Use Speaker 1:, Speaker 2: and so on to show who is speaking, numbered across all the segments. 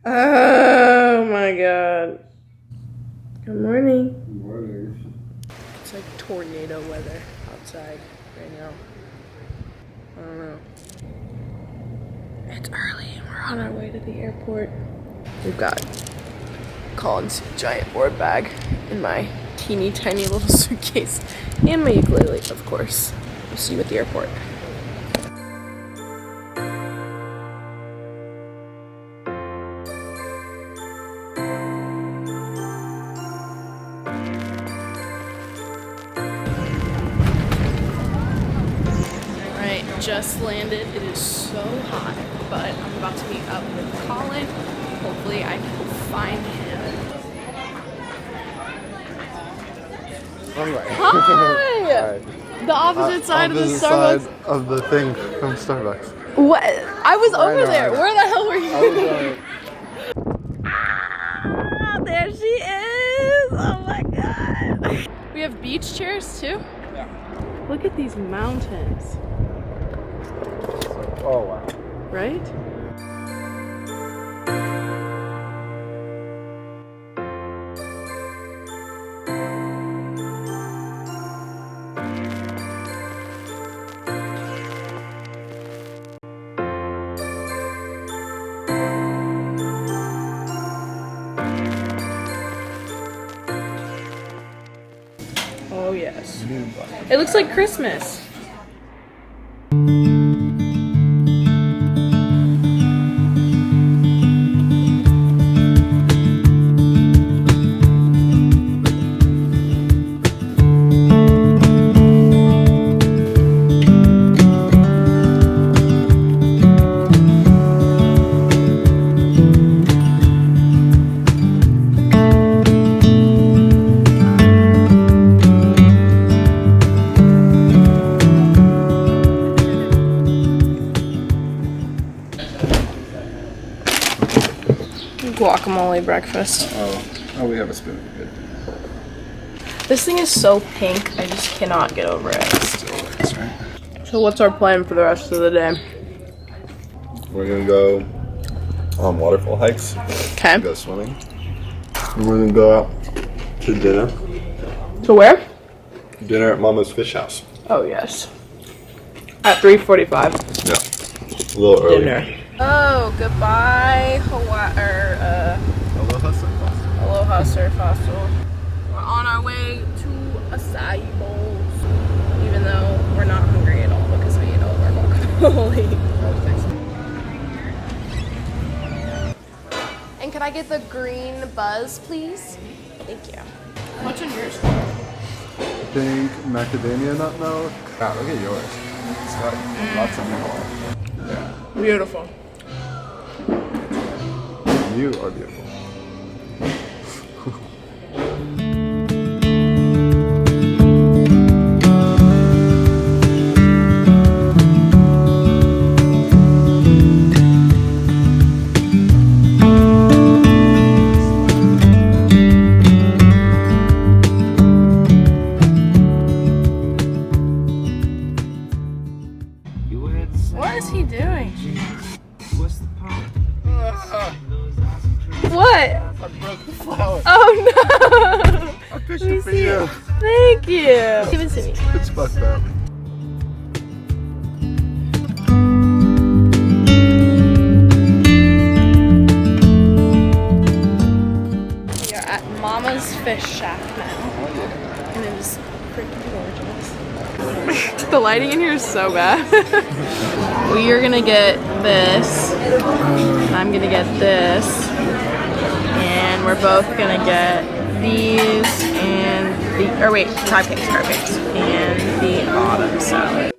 Speaker 1: Oh my god. Good morning.
Speaker 2: Good morning.
Speaker 1: It's like tornado weather outside right now. I don't know. It's early and we're on our way to the airport. We've got Colin's giant board bag in my teeny tiny little suitcase and my ukulele, of course. We'll see you at the airport. Just landed. It is so hot, but I'm about to meet up with Colin. Hopefully I can find him.
Speaker 2: Alright.
Speaker 1: Hi! The opposite side of the Starbucks.
Speaker 2: Side of the thing from Starbucks.
Speaker 1: What? I was over there. Where the hell were you? Ah, there she is! Oh my god. We have beach chairs too?
Speaker 2: Yeah.
Speaker 1: Look at these mountains.
Speaker 2: Oh wow.
Speaker 1: Right? Oh yes. It looks like Christmas. Guacamole breakfast.
Speaker 2: Oh, we have a spoon. Good.
Speaker 1: This thing is so pink, I just cannot get over it.
Speaker 2: That's right.
Speaker 1: So what's our plan for the rest of the day?
Speaker 2: We're gonna go on waterfall hikes.
Speaker 1: Okay.
Speaker 2: Go swimming. And we're gonna go out to dinner.
Speaker 1: To where?
Speaker 2: Dinner at Mama's Fish House.
Speaker 1: Oh yes. At 3:45.
Speaker 2: Yeah. A little early.
Speaker 1: Dinner. Oh, goodbye, Hawaii,
Speaker 2: Aloha Surf.
Speaker 1: Aloha Surf Hostel. We're on our way to acai bowls, even though we're not hungry at all because we ate all of our guacamole. And could I get the green buzz, please? Thank you. What's in yours?
Speaker 2: I think macadamia nut milk. Wow, look at yours. It's got lots of milk. Yeah.
Speaker 1: Beautiful.
Speaker 2: You are beautiful.
Speaker 1: What is he doing? What?
Speaker 2: I broke the flower.
Speaker 1: Oh no!
Speaker 2: I pitched it for you.
Speaker 1: Thank you. Give it to me.
Speaker 2: It's fucked up.
Speaker 1: We are at Mama's Fish Shack now. And it is freaking gorgeous. The lighting in here is so bad. We are gonna get this. And I'm gonna get this. And we're both gonna get these and the, or wait, crab cakes, and the autumn salad.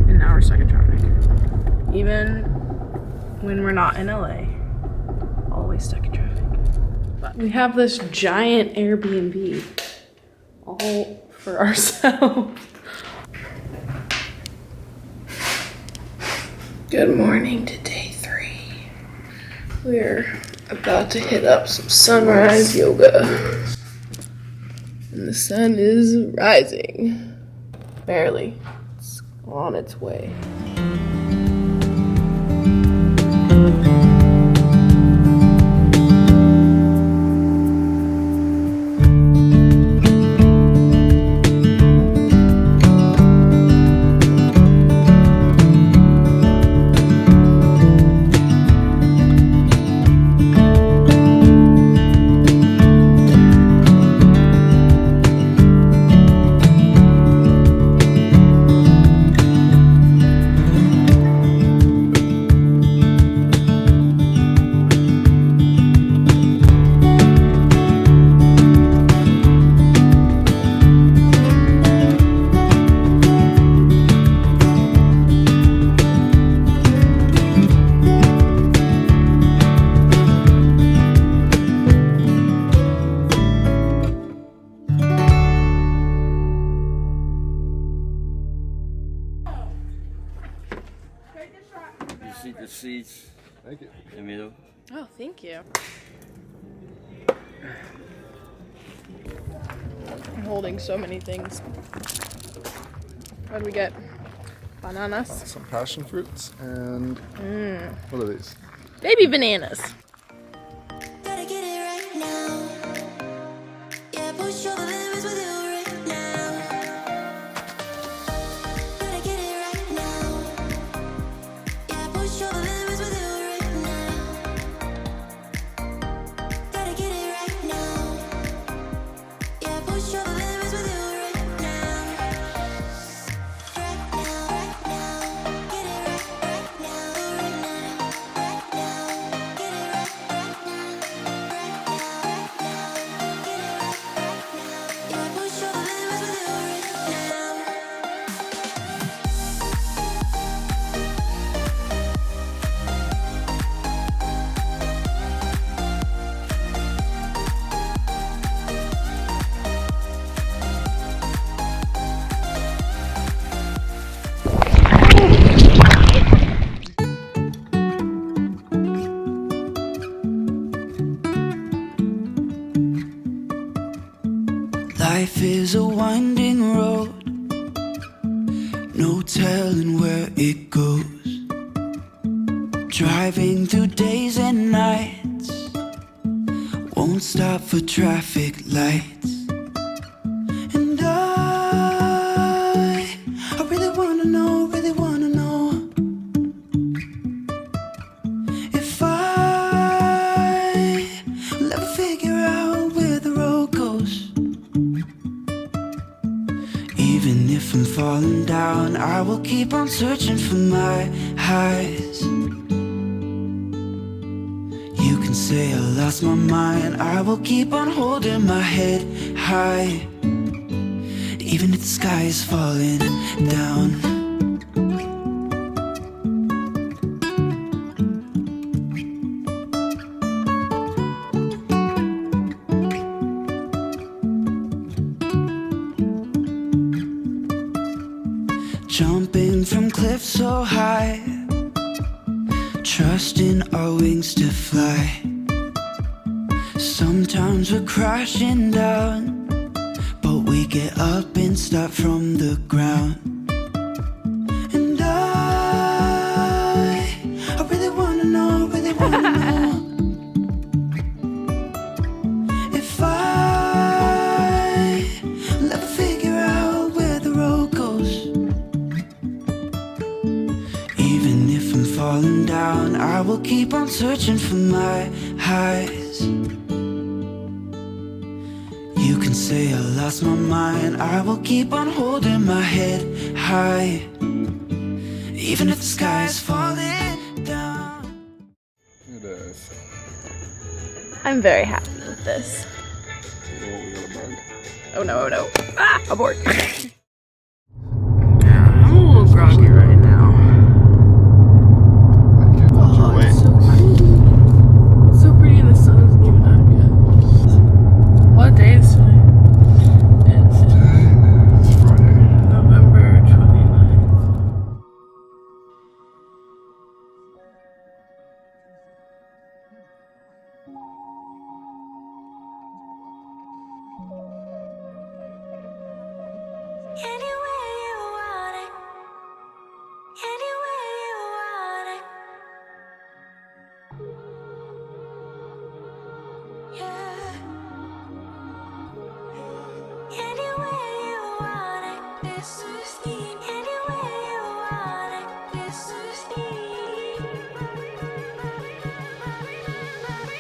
Speaker 1: And now we're stuck in traffic. Even when we're not in LA, always stuck in traffic. But we have this giant Airbnb all for ourselves. Good morning to day 3. We're about to hit up some sunrise yoga. And the sun is rising. Barely. It's on its way.
Speaker 3: The seats.
Speaker 2: Thank you.
Speaker 3: In the middle.
Speaker 1: Oh, thank you. I'm holding so many things. What do we get? Bananas?
Speaker 2: Some passion fruits and what are these?
Speaker 1: Baby bananas.
Speaker 4: Gotta get it right now. Yeah, push over the limits with you right now. Gotta get it right now. Yeah, push over the limits with you right now. Gotta get it right now. Yeah, push over the limits with you right now. Right now, right now. Get it right now, right now. Right now, get it right now. Yeah, push over the limits with you right now.
Speaker 5: Life is a winding road, no telling where it goes. Driving through days and nights, won't stop for traffic lights. And I really wanna know, if I will ever figure out where the road goes. Even if I'm falling down, I will keep on searching for my highs. You can say I lost my mind, I will keep on holding my head high. Even if the sky is falling down. Jumping from cliffs so high, trusting our wings to fly. Sometimes we're crashing down, but we get up and start from the ground. And I really wanna know, if I will ever figure out where the road goes. Even if I'm falling down, I will keep on searching for my highs. You can say I lost my mind, I will keep on holding my head high. Even if the sky is falling down.
Speaker 2: It is.
Speaker 1: I'm very happy with this.
Speaker 2: Oh, we got a bug.
Speaker 1: Oh no, oh no. Ah, abort. I'm a little groggy right now.
Speaker 2: I can't touch your weight.
Speaker 1: It's so pretty. It's so pretty and the sun isn't even up yet. What day is today? It's
Speaker 2: It's Friday.
Speaker 1: November 29th.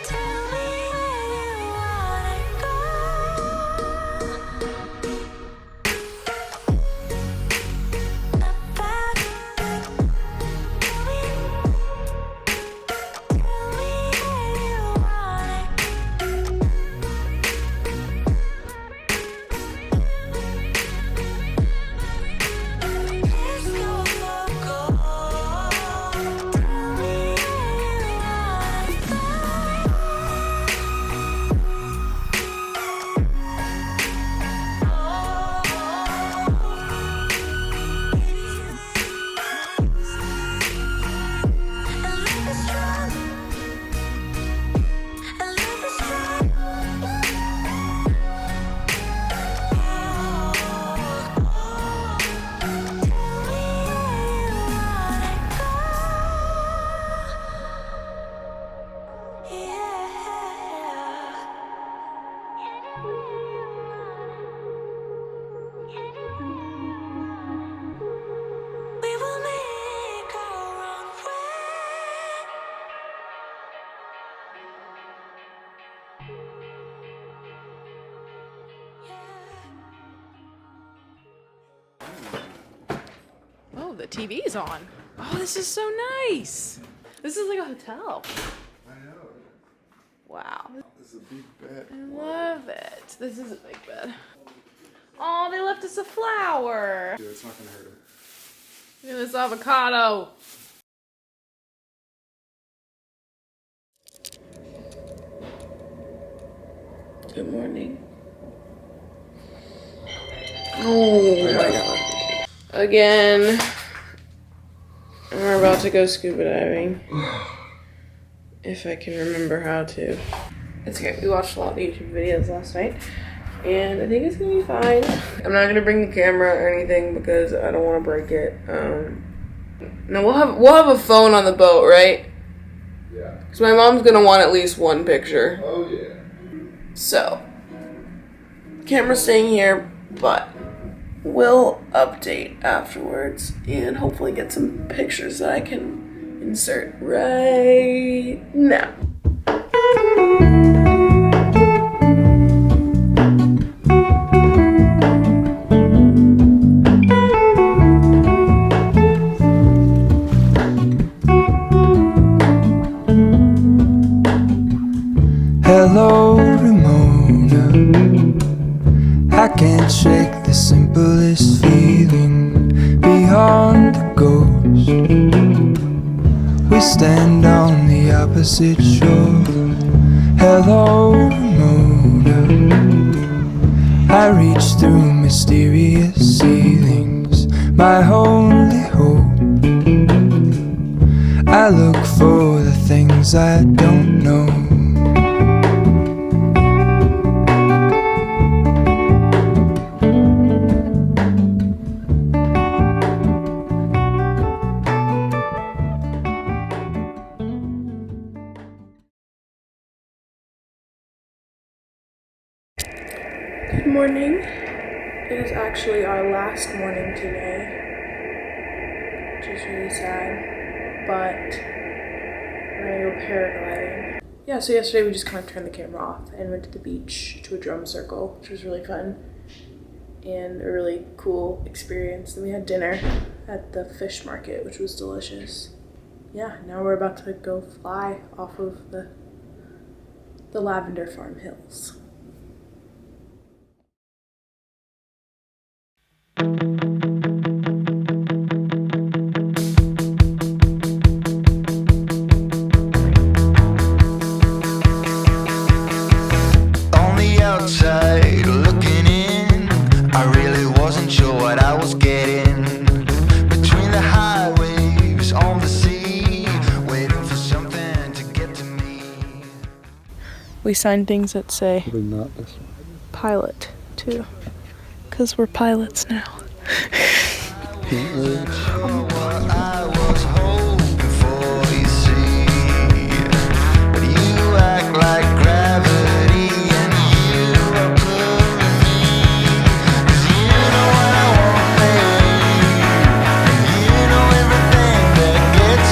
Speaker 4: Tell me where you wanna go. About you. Tell me where you wanna Let's go for gold. Tell me where you We will make our own way.
Speaker 1: Oh, the TV's on. Oh, this is so nice. This is like a hotel.
Speaker 2: I know.
Speaker 1: Wow.
Speaker 2: This is a big bed.
Speaker 1: I love it. This is a big bed. Oh, they left us a flower.
Speaker 2: Dude, it's not gonna hurt him.
Speaker 1: Look at this avocado. Good morning. Oh my god. Again, we're about to go scuba diving. If I can remember how to. It's okay. We watched a lot of YouTube videos last night, and I think it's gonna be fine. I'm not gonna bring the camera or anything because I don't want to break it. No, we'll have a phone on the boat, right?
Speaker 2: Yeah.
Speaker 1: Because my mom's gonna want at least one picture.
Speaker 2: Oh yeah.
Speaker 1: So, camera's staying here, but we'll update afterwards and hopefully get some pictures that I can insert right now.
Speaker 5: Hello, Ramona. I can't shake the simplest feeling beyond the ghost. We stand on the opposite shore. Hello, Ramona. I reach through mysterious ceilings, my only hope. I look for the things I don't know.
Speaker 1: Good morning. It is actually our last morning today, which is really sad, but we're gonna go paragliding. Yeah, so yesterday we just kind of turned the camera off and went to the beach to a drum circle, which was really fun and a really cool experience. Then we had dinner at the fish market, which was delicious. Yeah, now we're about to go fly off of the Lavender Farm Hills.
Speaker 5: On the outside, looking in, I really wasn't sure what I was getting. Between the high waves on the sea, waiting for something to get to me.
Speaker 1: We signed things that say
Speaker 2: Probably not this one.
Speaker 1: pilot too, because we're pilots now.
Speaker 5: What I was hoping for, you see, but you act like gravity and you are pulling me. 'Cause you know what I want, babe, and you know everything that gets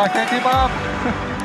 Speaker 2: I can't keep up.